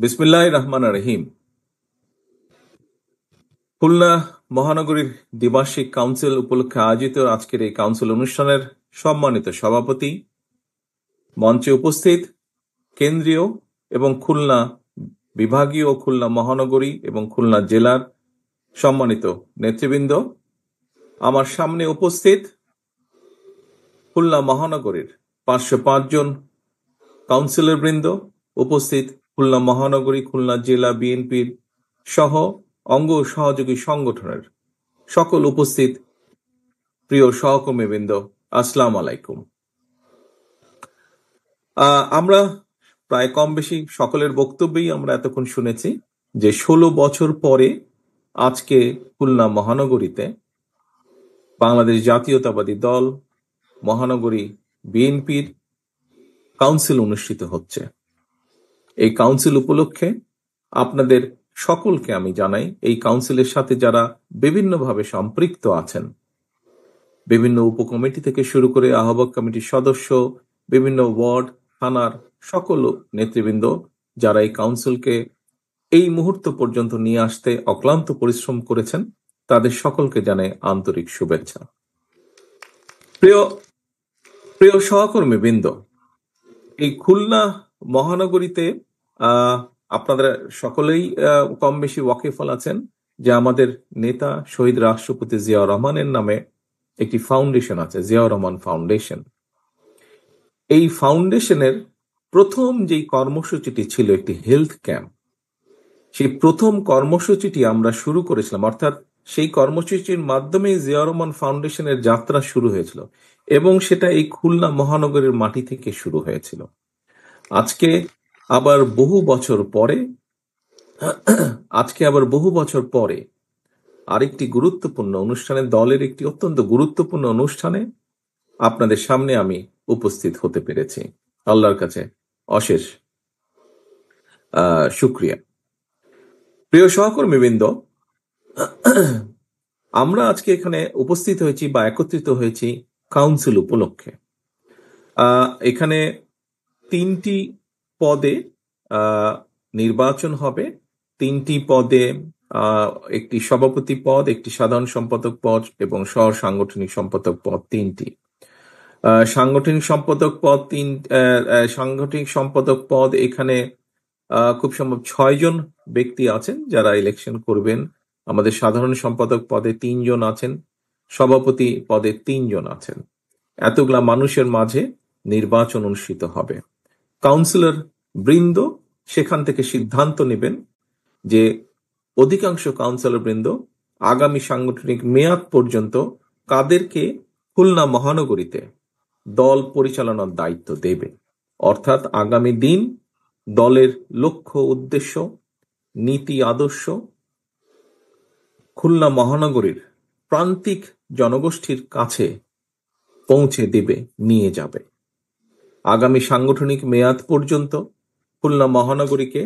বিসমিল্লাহির রহমানির রহিম। খুলনা মহানগরীর দ্বিবার্ষিক কাউন্সিল উপলক্ষে আয়োজিত আজকের এই কাউন্সিল অনুষ্ঠানের সম্মানিত সভাপতি, মঞ্চে উপস্থিত কেন্দ্রীয় এবং খুলনা বিভাগীয়, খুলনা মহানগরী এবং খুলনা জেলার সম্মানিত নেতৃবৃন্দ, আমার সামনে উপস্থিত খুলনা মহানগরীর 505 জন কাউন্সিলর বৃন্দ, উপস্থিত খুলনা মহানগরী, খুলনা জেলা বিএনপির সহ অঙ্গ সহযোগী সংগঠনের সকল উপস্থিত প্রিয় সহকর্মীবৃন্দ, আসসালামু আলাইকুম। আমরা প্রায় কম বেশি সকলের বক্তব্যেই আমরা এতক্ষণ শুনেছি যে 16 বছর পরে আজকে খুলনা মহানগরীতে বাংলাদেশ জাতীয়তাবাদী দল মহানগরী বিএনপির কাউন্সিল অনুষ্ঠিত হচ্ছে। এই কাউন্সিল উপলক্ষে আপনাদের সকলকে আমি জানাই, এই কাউন্সিলের সাথে যারা বিভিন্নভাবে সম্পৃক্ত আছেন, বিভিন্ন উপকমিটি থেকে শুরু করে আহ্বায়ক কমিটির সদস্য, বিভিন্ন ওয়ার্ড, থানার সকল নেতৃবৃন্দ যারা এই কাউন্সিলকে এই মুহূর্ত পর্যন্ত নিয়ে আসতে অক্লান্ত পরিশ্রম করেছেন, তাদের সকলকে জানাই আন্তরিক শুভেচ্ছা। প্রিয় প্রিয় সহকর্মী বৃন্দ, এই খুলনা মহানগরীতে আপনারা সকলেই কম বেশি ওয়াকিফল আছেন যে আমাদের নেতা শহীদ রাষ্ট্রপতি জিয়াউর রহমানের নামে একটি ফাউন্ডেশন আছে, জিয়াউর রহমান ফাউন্ডেশন। এই ফাউন্ডেশনের প্রথম যেই কর্মসূচিটি ছিল একটি হেলথ ক্যাম্প, সেই প্রথম কর্মসূচিটি আমরা শুরু করেছিলাম, অর্থাৎ সেই কর্মসূচির মাধ্যমে জিয়াউর রহমান ফাউন্ডেশনের যাত্রা শুরু হয়েছিল এবং সেটা এই খুলনা মহানগরের মাটি থেকে শুরু হয়েছিল। আজকে আবার বহু বছর পরে আরেকটি গুরুত্বপূর্ণ অনুষ্ঠানে, দলের একটি অত্যন্ত গুরুত্বপূর্ণ অনুষ্ঠানে আপনাদের সামনে আমি উপস্থিত হতে পেরেছি। আল্লাহর কাছে অশেষ শুকরিয়া। প্রিয় সহকর্মীবৃন্দ, আমরা আজকে এখানে উপস্থিত হয়েছি বা একত্রিত হয়েছি কাউন্সিল উপলক্ষে। এখানে 3টি পদে নির্বাচন হবে। 3টি পদে একটি সভাপতি পদ, একটি সাধারণ সম্পাদক পদ এবং সহ সাংগঠনিক সম্পাদক পদ 3টি। সাংগঠনিক সম্পাদক পদ এখানে খুব সম্ভব 6 জন ব্যক্তি আছেন যারা ইলেকশন করবেন। আমাদের সাধারণ সম্পাদক পদে 3 জন আছেন, সভাপতি পদে 3 জন আছেন। এতগুলা মানুষের মাঝে নির্বাচন অনুষ্ঠিত হবে। কাউন্সিলর বৃন্দ সেখান থেকে সিদ্ধান্ত নেবেন যে অধিকাংশ কাউন্সিলর বৃন্দ আগামী সাংগঠনিক মেয়াদ পর্যন্ত কাদেরকে খুলনা মহানগরীতে দল পরিচালনার দায়িত্ব দেবে, অর্থাৎ আগামী দিন দলের লক্ষ্য, উদ্দেশ্য, নীতি, আদর্শ খুলনা মহানগরীর প্রান্তিক জনগোষ্ঠীর কাছে পৌঁছে দেবে, নিয়ে যাবে। আগামী সাংগঠনিক মেয়াদ পর্যন্ত খুলনা মহানগরীকে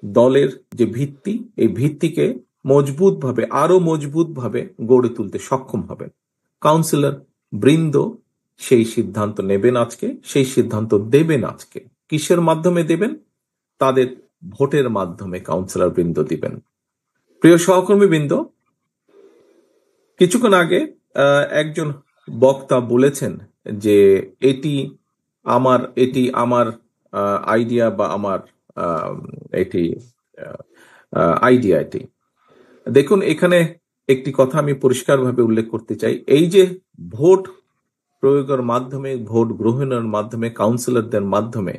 দলের যে ভিত্তি, এই ভিত্তিকে আরো মজবুতভাবে গড়ে তুলতে সক্ষম হবেন। কাউন্সিলর বৃন্দ সেই সিদ্ধান্ত নেবেন আজকে, সেই সিদ্ধান্ত দেবেন আজকে। কিসের মাধ্যমে দেবেন? তাদের ভোটের মাধ্যমে কাউন্সিলর বৃন্দ দিবেন। প্রিয় সহকর্মী বৃন্দ, কিছুক্ষণ আগে একজন বক্তা বলেছেন যে এটি আমার আইডিয়া বা আমার এটি দেখুন, এখানে একটি কথা আমি পরিষ্কারভাবে উল্লেখ করতে চাই। এই যে ভোট প্রয়োগের মাধ্যমে, ভোট গ্রহণের মাধ্যমে, কাউন্সিলরদের মাধ্যমে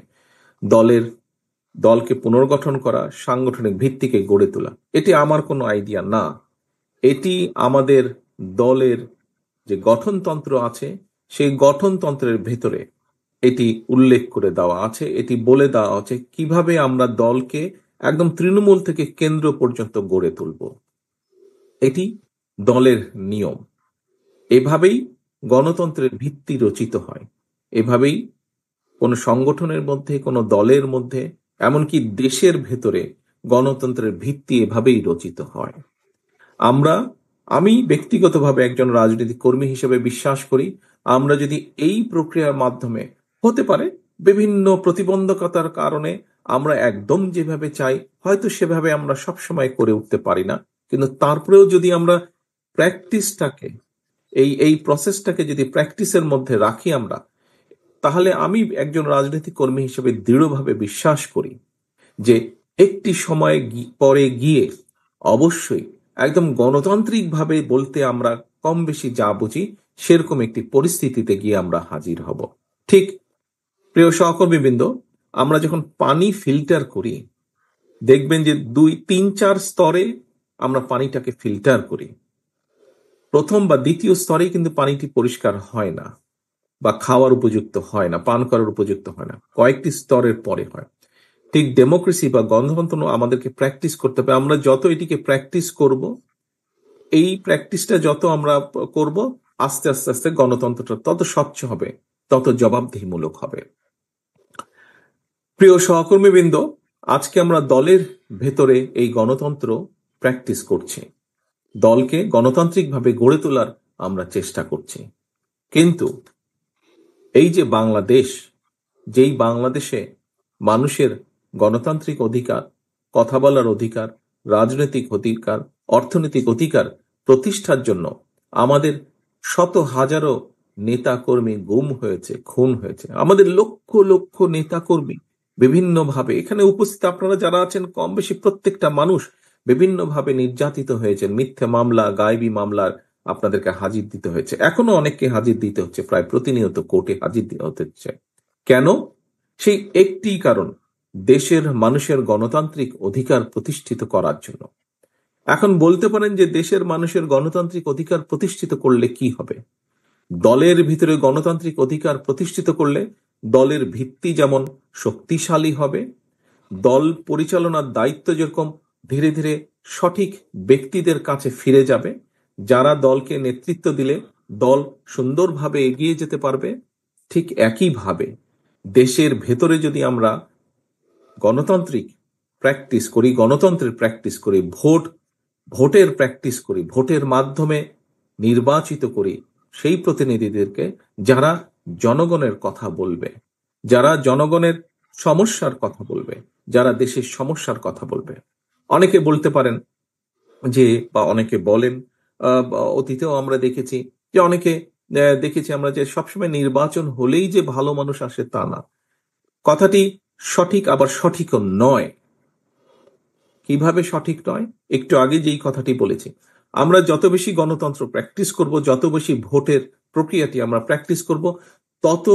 দলকে পুনর্গঠন করা, সাংগঠনিক ভিত্তিকে গড়ে তোলা, এটি আমার কোনো আইডিয়া না। এটি আমাদের দলের যে গঠনতন্ত্র আছে, সেই গঠনতন্ত্রের ভেতরে এটি উল্লেখ করে দেওয়া আছে। এটি বলে দেওয়া আছে কিভাবে আমরা দলকে একদম তৃণমূল থেকে কেন্দ্র পর্যন্ত গড়ে তুলব। এটি দলের নিয়ম। এভাবেই গণতন্ত্রের ভিত্তি রচিত হয়। এভাবেই কোনো সংগঠনের মধ্যে, কোনো দলের মধ্যে, এমনকি দেশের ভেতরে গণতন্ত্রের ভিত্তি এভাবেই রচিত হয়। আমি ব্যক্তিগতভাবে একজন রাজনৈতিক কর্মী হিসেবে বিশ্বাস করি, আমরা যদি এই প্রক্রিয়ার মাধ্যমে, হতে পারে বিভিন্ন প্রতিবন্ধকতার কারণে আমরা একদম যেভাবে চাই হয়তো সেভাবে আমরা সবসময় করে উঠতে পারি না, কিন্তু তারপরেও যদি আমরা প্র্যাকটিসটাকে এই প্রসেসটাকে যদি প্র্যাকটিসের মধ্যে রাখি আমরা, তাহলে আমি একজন রাজনৈতিক কর্মী হিসেবে দৃঢ়ভাবে বিশ্বাস করি যে একটি সময় পরে গিয়ে অবশ্যই একদম গণতান্ত্রিকভাবে বলতে আমরা কম বেশি যা বুঝি সেরকম একটি পরিস্থিতিতে গিয়ে আমরা হাজির হব। ঠিক প্রিয় সহকর্মীবৃন্দ, আমরা যখন পানি ফিল্টার করি দেখবেন যে 2, 3, 4 স্তরে আমরা পানিটাকে ফিল্টার করি। প্রথম বা দ্বিতীয় স্তরে কিন্তু পানিটি পরিষ্কার হয় না বা খাওয়ার উপযুক্ত হয় না, পান করার উপযুক্ত হয় না, কয়েকটি স্তরের পরে হয়। ঠিক ডেমোক্রেসি বা গণতন্ত্র আমাদেরকে প্র্যাকটিস করতে হবে। আমরা যত এটিকে প্র্যাকটিস করব, এই প্র্যাকটিসটা যত আমরা করব, আস্তে আস্তে আস্তে গণতন্ত্রটা তত স্বচ্ছ হবে, তত জবাবদিহিমূলক হবে। প্রিয় সহকর্মীবৃন্দ, আজকে আমরা দলের ভেতরে এই গণতন্ত্র প্র্যাকটিস করছি, দলকে গণতান্ত্রিকভাবে গড়ে তোলার আমরা চেষ্টা করছি। কিন্তু এই যে বাংলাদেশ, যেই বাংলাদেশে মানুষের গণতান্ত্রিক অধিকার, কথা বলার অধিকার, রাজনৈতিক অধিকার, অর্থনৈতিক অধিকার প্রতিষ্ঠার জন্য আমাদের শত হাজারো নেতাকর্মী গুম হয়েছে, খুন হয়েছে, আমাদের লক্ষ লক্ষ নেতাকর্মী বিভিন্নভাবে, এখানে উপস্থিত আপনারা যারা আছেন কম বেশি প্রত্যেকটা মানুষ বিভিন্নভাবে নির্যাতিত হয়েছেন, মিথ্যে মামলা, গায়েবী মামলার আপনাদেরকে হাজির দিতে হয়েছে, এখনো অনেককে হাজির দিতে হচ্ছে, প্রায় প্রতিনিয়ত কোর্টে হাজির দিতে হচ্ছে। কেন? সেই একটি কারণ, দেশের মানুষের গণতান্ত্রিক অধিকার প্রতিষ্ঠিত করার জন্য। এখন বলতে পারেন যে দেশের মানুষের গণতান্ত্রিক অধিকার প্রতিষ্ঠিত করলে কি হবে? দলের ভিতরে গণতান্ত্রিক অধিকার প্রতিষ্ঠিত করলে দলের ভিত্তি যেমন শক্তিশালী হবে, দল পরিচালনার দায়িত্ব যেরকম ধীরে ধীরে সঠিক ব্যক্তিদের কাছে ফিরে যাবে, যারা দলকে নেতৃত্ব দিলে দল সুন্দরভাবে এগিয়ে যেতে পারবে, ঠিক একইভাবে দেশের ভেতরে যদি আমরা গণতান্ত্রিক প্র্যাকটিস করি, গণতন্ত্রের প্র্যাকটিস করি, ভোটের প্র্যাকটিস করি, ভোটের মাধ্যমে নির্বাচিত করি সেই প্রতিনিধিদেরকে যারা জনগণের কথা বলবে, যারা জনগণের সমস্যার কথা বলবে, যারা দেশের সমস্যার কথা বলবে। অনেকে বলতে পারেন যে, বা অনেকে বলেন, অতীতেও আমরা দেখেছি যে অনেকে দেখেছি আমরা যে সবসময় নির্বাচন হলেই যে ভালো মানুষ আসে তা না। কথাটি সঠিক, আবার সঠিকও নয়। কিভাবে সঠিক নয়? একটু আগে যেই কথাটি বলেছি, আমরা যত বেশি গণতন্ত্র প্র্যাকটিস করব, যত বেশি ভোটের প্রক্রিয়াটি আমরা প্র্যাকটিস করব, তত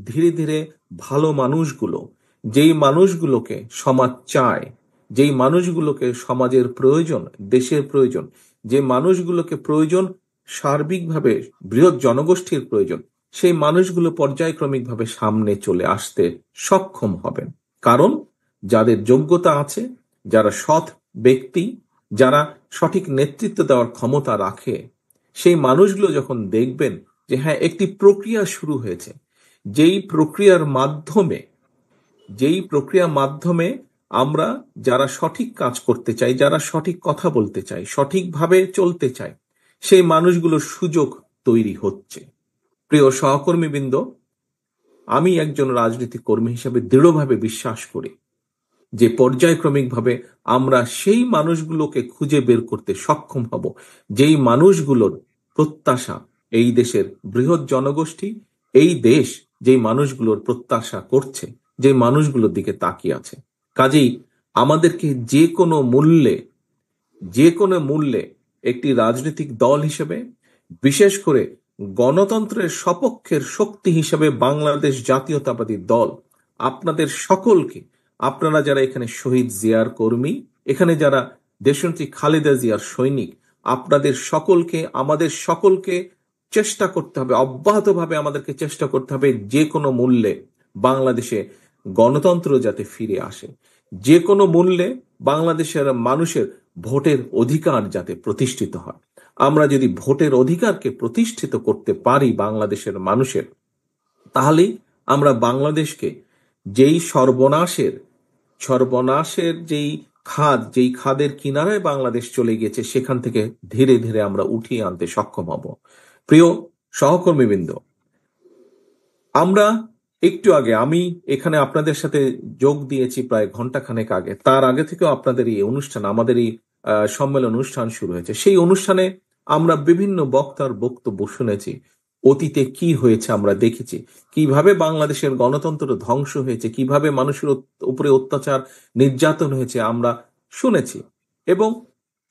ধীরে ধীরে ভালো মানুষগুলো, যেই মানুষগুলোকে সমাজ চায়, যেই মানুষগুলোকে সমাজের প্রয়োজন, দেশের প্রয়োজন, যে মানুষগুলোকে প্রয়োজন সার্বিকভাবে বৃহৎ জনগোষ্ঠীর প্রয়োজন, সেই মানুষগুলো পর্যায়ক্রমিকভাবে সামনে চলে আসতে সক্ষম হবেন। কারণ যাদের যোগ্যতা আছে, যারা সৎ ব্যক্তি, যারা সঠিক নেতৃত্ব দেওয়ার ক্ষমতা রাখে, সেই মানুষগুলো যখন দেখবেন যে হ্যাঁ, একটি প্রক্রিয়া শুরু হয়েছে, যেই প্রক্রিয়ার মাধ্যমে আমরা যারা সঠিক কাজ করতে চাই, যারা সঠিক কথা বলতে চাই, সঠিকভাবে চলতে চাই, সেই মানুষগুলোর সুযোগ তৈরি হচ্ছে। প্রিয় সহকর্মীবৃন্দ, আমি একজন রাজনৈতিক কর্মী হিসেবে দৃঢ়ভাবে বিশ্বাস করি যে পর্যায়ক্রমিকভাবে আমরা সেই মানুষগুলোকে খুঁজে বের করতে সক্ষম হব, যেই মানুষগুলোর প্রত্যাশা এই দেশের বৃহৎ জনগোষ্ঠী, এই দেশ যেই মানুষগুলোর প্রত্যাশা করছে, যে মানুষগুলোর দিকে তাকিয়ে আছে। কাজেই আমাদেরকে যে কোনো মূল্যে একটি রাজনৈতিক দল হিসেবে, বিশেষ করে গণতন্ত্রের সপক্ষের শক্তি হিসেবে বাংলাদেশ জাতীয়তাবাদী দল আপনাদের সকলকে, আপনারা যারা এখানে শহীদ জিয়ার কর্মী, এখানে যারা দেশনেত্রী খালেদা জিয়ার সৈনিক, আপনাদের সকলকে, আমাদের সকলকে চেষ্টা করতে হবে, অব্যাহতভাবে আমাদেরকে চেষ্টা করতে হবে যে কোনো মূল্যে বাংলাদেশে গণতন্ত্র যাতে ফিরে আসে, যে কোনো মূল্যে বাংলাদেশের মানুষের ভোটের অধিকার যাতে প্রতিষ্ঠিত হয়। আমরা যদি ভোটের অধিকারকে প্রতিষ্ঠিত করতে পারি বাংলাদেশের মানুষের, তাহলেই আমরা বাংলাদেশকে যেই সর্বনাশের যেই খাদের কিনারায় বাংলাদেশ চলে গেছে, সেখান থেকে ধীরে ধীরে আমরা উঠিয়ে আনতে সক্ষম হব। প্রিয় সহকর্মীবৃন্দ, আমরা একটু আগে আমি এখানে আপনাদের সাথে যোগ দিয়েছি প্রায় ঘন্টাখানেক আগে। তার আগে থেকেও আপনাদের এই অনুষ্ঠান, আমাদের এই সম্মেলন অনুষ্ঠান শুরু হয়েছে। সেই অনুষ্ঠানে আমরা বিভিন্ন বক্তার বক্তব্য শুনেছি। অতীতে কি হয়েছে আমরা দেখেছি, কিভাবে বাংলাদেশের গণতন্ত্র ধ্বংস হয়েছে, কিভাবে মানুষের উপরে অত্যাচার নির্যাতন হয়েছে আমরা শুনেছি। এবং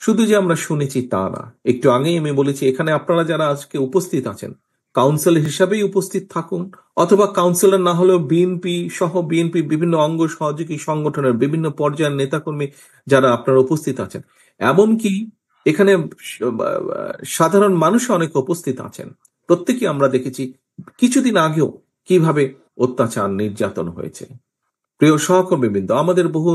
শুধু যে আমরা শুনেছি তা না, একটু আগেই আমি বলেছি এখানে আপনারা যারা আজকে উপস্থিত আছেন কাউন্সিলর হিসাবেই উপস্থিত থাকুন, অথবা কাউন্সিলর না হলেও বিএনপি সহ বিএনপি বিভিন্ন অঙ্গ সহযোগী সংগঠনের বিভিন্ন পর্যায়ের নেতাকর্মী যারা আপনারা উপস্থিত আছেন, এমনকি এখানে সাধারণ মানুষ অনেক উপস্থিত আছেন, প্রত্যেকেই আমরা দেখেছি কিছুদিন আগেও কিভাবে অত্যাচার নির্যাতন হয়েছে। প্রিয় সহকর্মীবৃন্দ, আমাদের বহু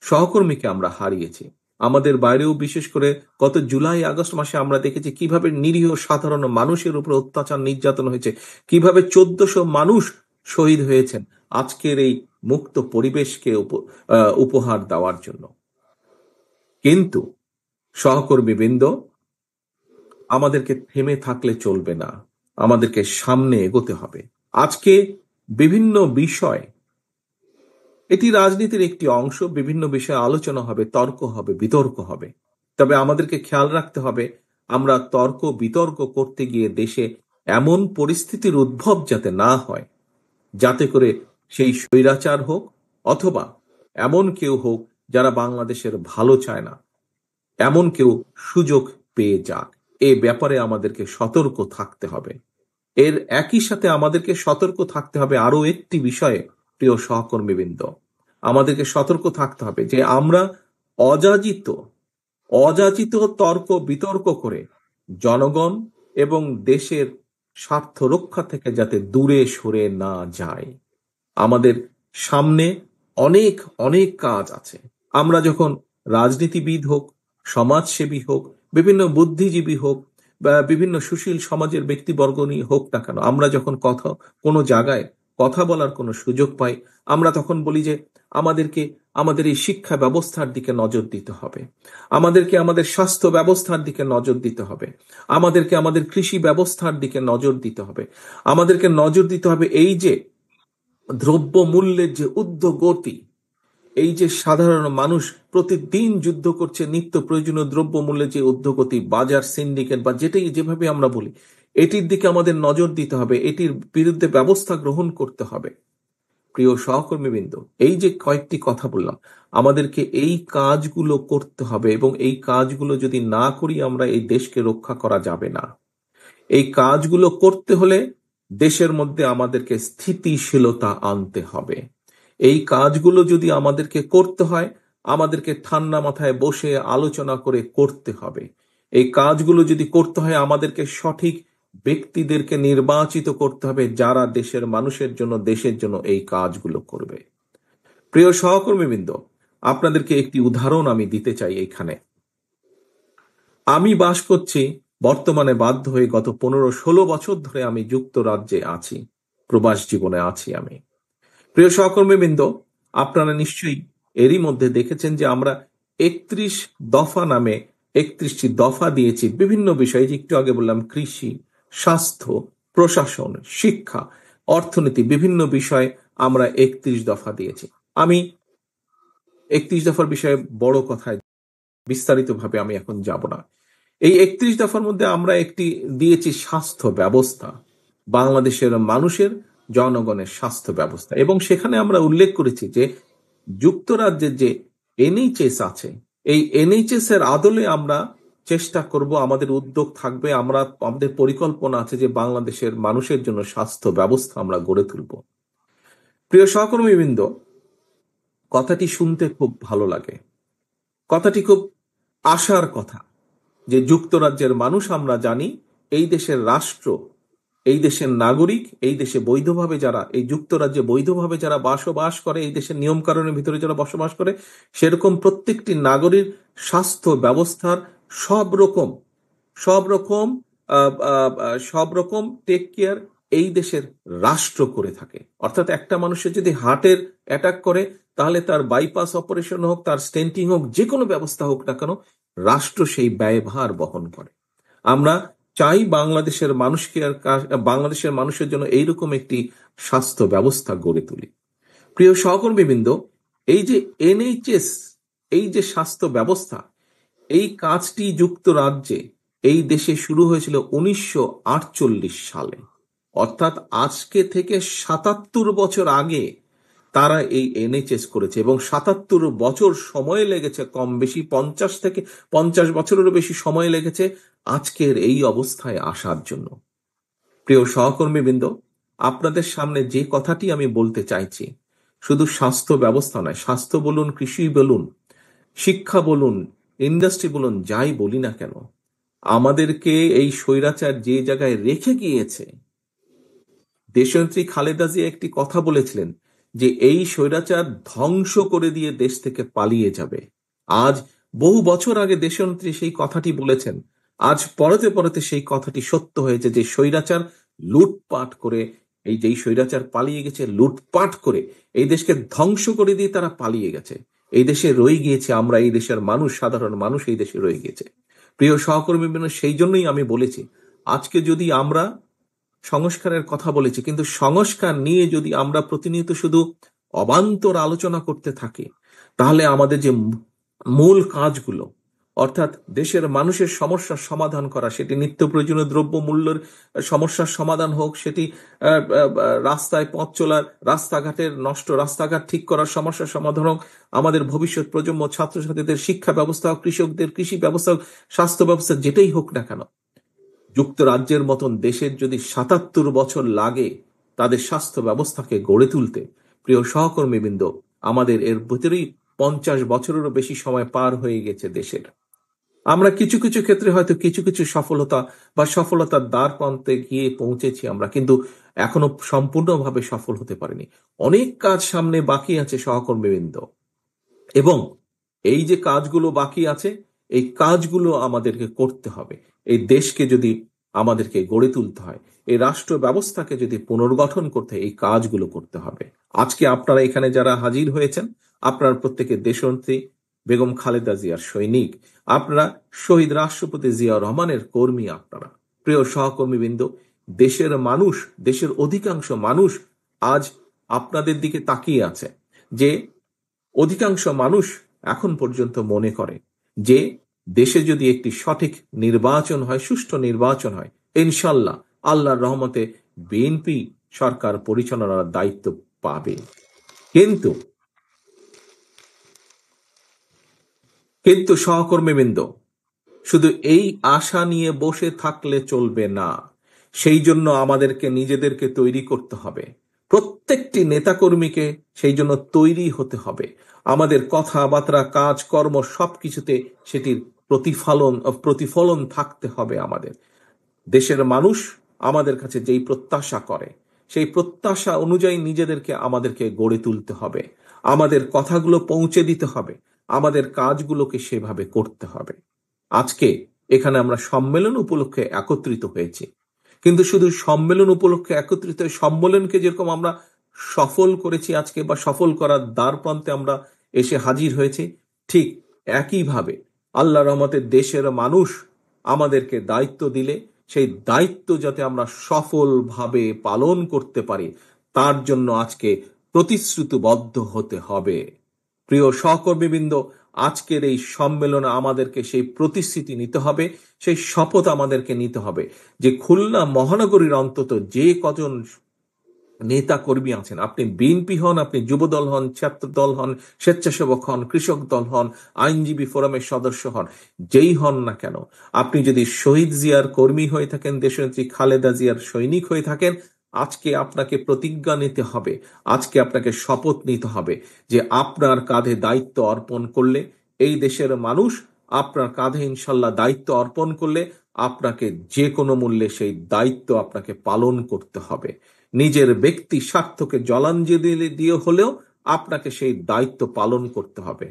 সহকর্মীকে আমরা হারিয়েছি। আমাদের বাইরেও বিশেষ করে গত জুলাই আগস্ট মাসে আমরা দেখেছি কিভাবে নিরীহ সাধারণ মানুষের উপর অত্যাচার নির্যাতন হয়েছে, কিভাবে 1400 মানুষ শহীদ হয়েছেন আজকের এই মুক্ত পরিবেশকে উপহার দেওয়ার জন্য। কিন্তু সহকর্মীবৃন্দ, আমাদেরকে থেমে থাকলে চলবে না, আমাদেরকে সামনে এগোতে হবে। আজকে বিভিন্ন বিষয়, এটি রাজনীতির একটি অংশ, বিভিন্ন বিষয়ে আলোচনা হবে, তর্ক হবে, বিতর্ক হবে। তবে আমাদেরকে খেয়াল রাখতে হবে আমরা তর্ক বিতর্ক করতে গিয়ে দেশে এমন পরিস্থিতির উদ্ভব যাতে না হয়, যাতে করে সেই স্বৈরাচার হোক অথবা এমন কেউ হোক যারা বাংলাদেশের ভালো চায় না, এমন কেউ সুযোগ পেয়ে যাক। এ ব্যাপারে আমাদেরকে সতর্ক থাকতে হবে। এর একই সাথে আমাদেরকে সতর্ক থাকতে হবে আরো একটি বিষয়ে। প্রিয় সহকর্মীবৃন্দ, আমাদেরকে সতর্ক থাকতে হবে যে আমরা অযাচিত তর্ক বিতর্ক করে জনগণ এবং দেশের স্বার্থ রক্ষা থেকে যাতে দূরে সরে না যায়। আমাদের সামনে অনেক অনেক কাজ আছে। আমরা যখন রাজনীতিবিদ হোক, সমাজসেবী হোক, বিভিন্ন বুদ্ধিজীবী হোক, বা বিভিন্ন সুশীল সমাজের ব্যক্তিবর্গ নিয়ে হোক না কেন, আমরা যখন কোনো জায়গায় কথা বলার কোনো সুযোগ পাই, আমরা তখন বলি যে আমাদের এই শিক্ষা ব্যবস্থার দিকে নজর দিতে হবে, আমাদেরকে আমাদের স্বাস্থ্য ব্যবস্থার দিকে নজর দিতে হবে, আমাদেরকে আমাদের কৃষি ব্যবস্থার দিকে নজর দিতে হবে, আমাদেরকে নজর দিতে হবে এই যে দ্রব্য মূল্যের যে ঊর্ধ্বগতি, এই যে সাধারণ মানুষ প্রতিদিন যুদ্ধ করছে নিত্য প্রয়োজনীয় দ্রব্য মূল্যের যে ঊর্ধ্বগতি, বাজার সিন্ডিকেট বা যেটাই যেভাবে আমরা বলি, এটির দিকে আমাদের নজর দিতে হবে, এটির বিরুদ্ধে ব্যবস্থা গ্রহণ করতে হবে। প্রিয় সহকর্মীবৃন্দ, এই যে কয়েকটি কথা বললাম, আমাদেরকে এই কাজগুলো করতে হবে, এবং এই কাজগুলো যদি না করি আমরা এই দেশকে রক্ষা করা যাবে না। এই কাজগুলো করতে হলে দেশের মধ্যে আমাদেরকে স্থিতিশীলতা আনতে হবে। এই কাজগুলো যদি আমাদেরকে করতে হয়, আমাদেরকে ঠান্ডা মাথায় বসে আলোচনা করে করতে হবে। এই কাজগুলো যদি করতে হয়, আমাদেরকে সঠিক ব্যক্তিদেরকে নির্বাচিত করতে হবে যারা দেশের মানুষের জন্য, দেশের জন্য এই কাজগুলো করবে। প্রিয় সহকর্মীবৃন্দ, আপনাদেরকে একটি উদাহরণ আমি দিতে চাই। এখানে আমি বাস করছি বর্তমানে বাধ্য হয়ে গত 15-16 বছর ধরে আমি যুক্তরাজ্যে আছি, প্রবাস জীবনে আছি আমি। প্রিয় সহকর্মীবৃন্দ, আপনারা নিশ্চয়ই এরই মধ্যে দেখেছেন যে আমরা 31 দফা নামে 31টি দফা দিয়েছি বিভিন্ন বিষয়ে। যে একটু আগে বললাম, কৃষি, স্বাস্থ্য, প্রশাসন, শিক্ষা, অর্থনীতি, বিভিন্ন বিষয়ে আমরা 31 দফা দিয়েছি। আমি 31 দফার বিষয়ে বড় কথায় বিস্তারিতভাবে আমি এখন যাব না। এই 31 দফার মধ্যে আমরা একটি দিয়েছি স্বাস্থ্য ব্যবস্থা, বাংলাদেশের মানুষের, জনগণের স্বাস্থ্য ব্যবস্থা। এবং সেখানে আমরা উল্লেখ করেছি যে যুক্তরাজ্যের যে এনএইচএস আছে, এই এনএইচএস এর আদলে আমরা চেষ্টা করব, আমাদের উদ্যোগ থাকবে, আমাদের পরিকল্পনা আছে যে বাংলাদেশের মানুষের জন্য স্বাস্থ্য ব্যবস্থা আমরা গড়ে তুলব। প্রিয় সহকর্মীবৃন্দ, কথাটি শুনতে খুব ভালো লাগে, কথাটি খুব আশার কথা যে যুক্তরাজ্যের মানুষ, আমরা জানি এই দেশের রাষ্ট্র, এই দেশের নাগরিক, এই দেশে বৈধভাবে যারা, এই যুক্তরাজ্যে বৈধভাবে যারা বসবাস করে, এই দেশের নিয়ম কানুনের ভিতরে যারা বসবাস করে, সেরকম প্রত্যেকটি নাগরিক স্বাস্থ্য ব্যবস্থার সব রকম টেক কেয়ার এই দেশের রাষ্ট্র করে থাকে। অর্থাৎ একটা মানুষের যদি হার্টের অ্যাটাক করে, তাহলে তার বাইপাস অপারেশন হোক, তার স্টেন্টিং হোক, যে কোনো ব্যবস্থা হোক না কেন, রাষ্ট্র সেই ব্যয়ভার বহন করে। আমরা চাই বাংলাদেশের মানুষের জন্য এইরকম একটি স্বাস্থ্য ব্যবস্থা গড়ে তুলি। প্রিয় সহকর্মীবৃন্দ, এই যে NHS, এই যে স্বাস্থ্য ব্যবস্থা, এই কাজটি যুক্তরাজ্যে, এই দেশে শুরু হয়েছিল 1948 সালে। অর্থাৎ আজকে থেকে 77 বছর আগে তারা এই NHS করেছে, এবং 77 বছর সময় লেগেছে, কম বেশি 50 বছরেরও বেশি সময় লেগেছে আজকের এই অবস্থায় আসার জন্য। প্রিয় সহকর্মীবৃন্দ, আপনাদের সামনে যে কথাটি আমি বলতে চাইছি, শুধু স্বাস্থ্য ব্যবস্থা নয়, স্বাস্থ্য বলুন, কৃষি বলুন, শিক্ষা বলুন, ইন্ডাস্ট্রি বলুন, যাই বলি না কেন, আমাদেরকে এই স্বৈরাচার যে জায়গায় রেখে গিয়েছে, দেশনেত্রী খালেদা জিয়া একটি কথা বলেছিলেন যে এই স্বৈরাচার ধ্বংস করে দিয়ে দেশ থেকে পালিয়ে যাবে। আজ বহু বছর আগে দেশনেত্রী সেই কথাটি বলেছেন, আজ পরতে পরতে সেই কথাটি সত্য হয়েছে যে স্বৈরাচার লুটপাট করে, এই যেই স্বৈরাচার পালিয়ে গেছে লুটপাট করে এই দেশকে ধ্বংস করে দিয়ে তারা পালিয়ে গেছে। এই দেশে রয়ে গিয়েছে আমরা, এই দেশের মানুষ, সাধারণ মানুষ এই দেশে রয়ে গিয়েছে। প্রিয় সহকর্মী, সেই জন্যই আমি বলেছি, আজকে যদি আমরা সংস্কারের কথা বলেছি, কিন্তু সংস্কার নিয়ে যদি আমরা প্রতিনিয়ত শুধু অবান্তর আলোচনা করতে থাকি, তাহলে আমাদের যে মূল কাজগুলো, অর্থাৎ দেশের মানুষের সমস্যার সমাধান করা, সেটি নিত্য প্রয়োজনীয় দ্রব্য মূল্যের সমস্যার সমাধান হোক, সেটি রাস্তায় পথ চলার, রাস্তাঘাটের নষ্ট রাস্তাঘাট ঠিক করার সমস্যার সমাধান হোক, আমাদের ভবিষ্যৎ প্রজন্ম ছাত্রছাত্রীদের শিক্ষা ব্যবস্থা হোক, কৃষকদের কৃষি ব্যবস্থা হোক, স্বাস্থ্য ব্যবস্থা, যেটাই হোক না কেন, যুক্তরাজ্যের মতন দেশের যদি 77 বছর লাগে তাদের স্বাস্থ্য ব্যবস্থাকে গড়ে তুলতে, প্রিয় সহকর্মীবৃন্দ, আমাদের এর ভিতরেই 50 বছরেরও বেশি সময় পার হয়ে গেছে দেশের। আমরা কিছু কিছু ক্ষেত্রে হয়তো কিছু কিছু সফলতা বা সফলতার দ্বার প্রান্তে গিয়ে পৌঁছেছি আমরা, কিন্তু এখনো সম্পূর্ণভাবে সফল হতে পারিনি। অনেক কাজ সামনে বাকি আছে সহকর্মীবৃন্দ, এবং এই যে কাজগুলো বাকি আছে, এই কাজগুলো আমাদেরকে করতে হবে। এই দেশকে যদি আমাদেরকে গড়ে তুলতে হয়, এই রাষ্ট্র ব্যবস্থাকে যদি পুনর্গঠন করতে হয়, এই কাজগুলো করতে হবে। আজকে আপনারা এখানে যারা হাজির হয়েছেন, আপনারা প্রত্যেকে দেশনেত্রী বেগম খালেদা জিয়ার সৈনিক, আপনারা শহীদ রাষ্ট্রপতি জিয়াউর রহমানের কর্মী। আপনারা প্রিয় সহকর্মীবৃন্দ, দেশের মানুষ, দেশের অধিকাংশ মানুষ আজ আপনাদের দিকে তাকিয়ে আছে। যে অধিকাংশ মানুষ এখন পর্যন্ত মনে করে যে দেশে যদি একটি সঠিক নির্বাচন হয়, সুষ্ঠু নির্বাচন হয়, ইনশাল্লাহ আল্লাহর রহমতে বিএনপি সরকার পরিচালনার দায়িত্ব পাবে। কিন্তু সহকর্মীবৃন্দ, শুধু এই আশা নিয়ে বসে থাকলে চলবে না। সেই জন্য আমাদেরকে নিজেদেরকে তৈরি করতে হবে, প্রত্যেকটি নেতাকর্মীকে সেই জন্য তৈরি হতে হবে। আমাদের কথাবার্তা, কাজ কর্ম সবকিছুতে সেটির প্রতিফলন থাকতে হবে। আমাদের দেশের মানুষ আমাদের কাছে যেই প্রত্যাশা করে, সেই প্রত্যাশা অনুযায়ী আমাদেরকে গড়ে তুলতে হবে। আমাদের কথাগুলো পৌঁছে দিতে হবে, আমাদের কাজগুলোকে সেভাবে করতে হবে। আজকে এখানে আমরা সম্মেলন উপলক্ষে একত্রিত হয়েছি, কিন্তু শুধু সম্মেলন উপলক্ষে একত্রিত হয়ে সম্মেলনকে যেরকম আমরা সফল করেছি আজকে, বা সফল করার দ্বার প্রান্তে আমরা এসে হাজির হয়েছি, ঠিক একইভাবে আল্লাহ রহমতের দেশের মানুষ আমাদেরকে দায়িত্ব দিলে সেই দায়িত্ব যাতে আমরা সফলভাবে পালন করতে পারি, তার জন্য আজকে প্রতিশ্রুতিবদ্ধ হতে হবে। প্রিয় সহকর্মীবৃন্দ, আজকের এই সম্মেলনে আমাদেরকে সেই প্রতিশ্রুতি নিতে হবে, সেই শপথ আমাদেরকে নিতে হবে যে খুলনা মহানগরীর অন্তত যে কজন নেতা কর্মী আছেন, আপনি বিএনপি হন, আপনি যুবদল হন, ছাত্র দল হন, স্বেচ্ছাসেবক হন, কৃষক দল হন, আইনজীবী ফোরামের সদস্য হন, যেই হন না কেন, আপনি যদি শহীদ জিয়ার কর্মী হয়ে থাকেন, দেশনেত্রী খালেদা জিয়ার সৈনিক হয়ে থাকেন, আজকে আপনাকে প্রতিজ্ঞা নিতে হবে, আজকে আপনাকে শপথ নিতে হবে যে আপনার কাঁধে দায়িত্ব অর্পণ করলে, এই দেশের মানুষ আপনার কাঁধে ইনশাল্লাহ দায়িত্ব অর্পণ করলে, আপনাকে যে কোনো মূল্যে সেই দায়িত্ব আপনাকে পালন করতে হবে। নিজের ব্যক্তি স্বার্থকে জলাঞ্জলি দিয়ে হলেও আপনাকে সেই দায়িত্ব পালন করতে হবে।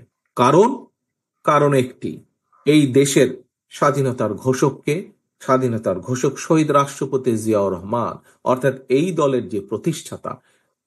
কারণ একটি, এই দেশের স্বাধীনতার ঘোষক শহীদ রাষ্ট্রপতি জিয়াউর রহমান, অর্থাৎ এই দলের যে প্রতিষ্ঠাতা,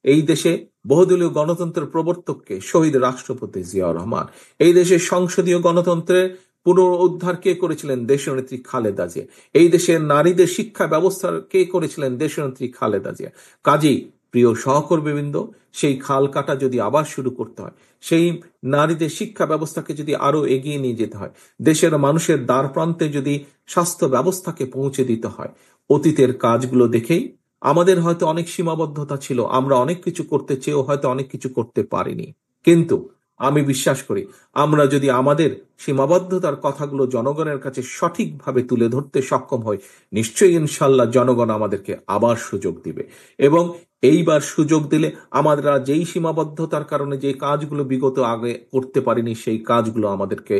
এই দেশে বহুদলীয় গণতন্ত্রের প্রবর্তককে শহীদ রাষ্ট্রপতি জিয়াউর রহমান, এই দেশের সংসদীয় গণতন্ত্রের পুনরুদ্ধার কে করেছিলেন? দেশনেত্রী খালেদা জিয়া। এই দেশের নারীদের শিক্ষা ব্যবস্থা কে করেছিলেন? দেশনেত্রী খালেদা জিয়া। কাজেই প্রিয় সহকর্মীবৃন্দ, সেই খাল কাটা যদি আবার শুরু করতে হয়, সেই নারীদের শিক্ষা ব্যবস্থাকে যদি আরো এগিয়ে নিয়ে যেতে হয়, দেশের মানুষের দ্বার প্রান্তে যদি স্বাস্থ্য ব্যবস্থাকে পৌঁছে দিতে হয়, অতীতের কাজগুলো দেখেই আমাদের হয়তো অনেক সীমাবদ্ধতা ছিল, আমরা অনেক কিছু করতে চেয়েও হয়তো অনেক কিছু করতে পারিনি। কিন্তু আমি বিশ্বাস করি, আমরা যদি আমাদের সীমাবদ্ধতার কথাগুলো জনগণের কাছে সঠিকভাবে তুলে ধরতে সক্ষম হই, নিশ্চয়ই ইনশাল্লাহ জনগণ আমাদেরকে আবার সুযোগ দিবে। এবং এইবার সুযোগ দিলে আমরা যেই সীমাবদ্ধতার কারণে যে কাজগুলো বিগত আগে করতে পারিনি, সেই কাজগুলো আমাদেরকে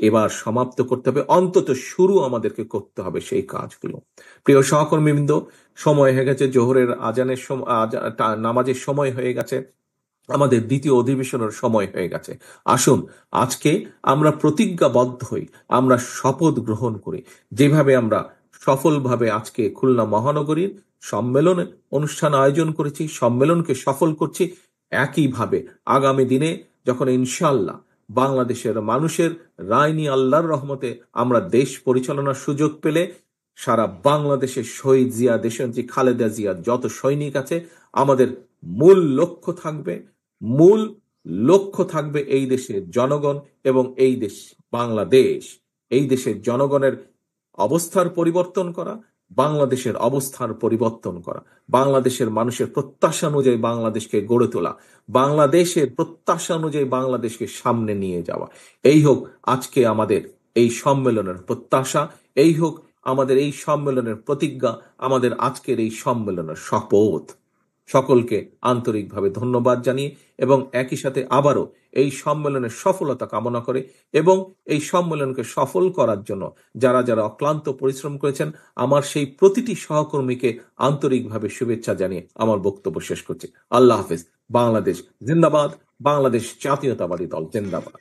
এবার সমাপ্ত করতে হবে, অন্তত শুরু আমাদেরকে করতে হবে সেই কাজগুলো। প্রিয় সহকর্মীবৃন্দ, সময় হয়ে গেছে, জোহরের আজানের নামাজের সময় হয়ে গেছে, আমাদের দ্বিতীয় অধিবেশনের সময় হয়ে গেছে। আসুন আজকে আমরা প্রতিজ্ঞাবদ্ধ হই, আমরা শপথ গ্রহণ করি। যেভাবে আমরা সফলভাবে আজকে খুলনা মহানগরীর সম্মেলন অনুষ্ঠান আয়োজন করেছি, সম্মেলনকে সফল করছি, একইভাবে আগামী দিনে যখন ইনশাল্লাহ বাংলাদেশের মানুষের রায় নিয়ে আল্লাহর রহমতে আমরা দেশ পরিচালনার সুযোগ পেলে, সারা বাংলাদেশের শহীদ জিয়া, দেশনেত্রী খালেদা জিয়া যত সৈনিক আছে, আমাদের মূল লক্ষ্য থাকবে এই দেশের জনগণ এবং এই দেশ বাংলাদেশ, এই দেশের জনগণের অবস্থার পরিবর্তন করা, বাংলাদেশের অবস্থার পরিবর্তন করা, বাংলাদেশের মানুষের প্রত্যাশা অনুযায়ী বাংলাদেশকে গড়ে তোলা, বাংলাদেশের প্রত্যাশা অনুযায়ী বাংলাদেশকে সামনে নিয়ে যাওয়া। এই হোক আজকে আমাদের এই সম্মেলনের প্রত্যাশা, এই হোক আমাদের এই সম্মেলনের প্রতিজ্ঞা, আমাদের আজকের এই সম্মেলনের শপথ। সকলকে আন্তরিকভাবে ধন্যবাদ জানিয়ে এবং একই সাথে আবারও এই সম্মেলনের সফলতা কামনা করে এবং এই সম্মেলনকে সফল করার জন্য যারা যারা অক্লান্ত পরিশ্রম করেছেন, আমার সেই প্রতিটি সহকর্মীকে আন্তরিকভাবে শুভেচ্ছা জানিয়ে আমার বক্তব্য শেষ করছি। আল্লাহ হাফেজ। বাংলাদেশ জিন্দাবাদ, বাংলাদেশ জাতীয়তাবাদী দল জিন্দাবাদ।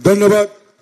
ধন্যবাদ।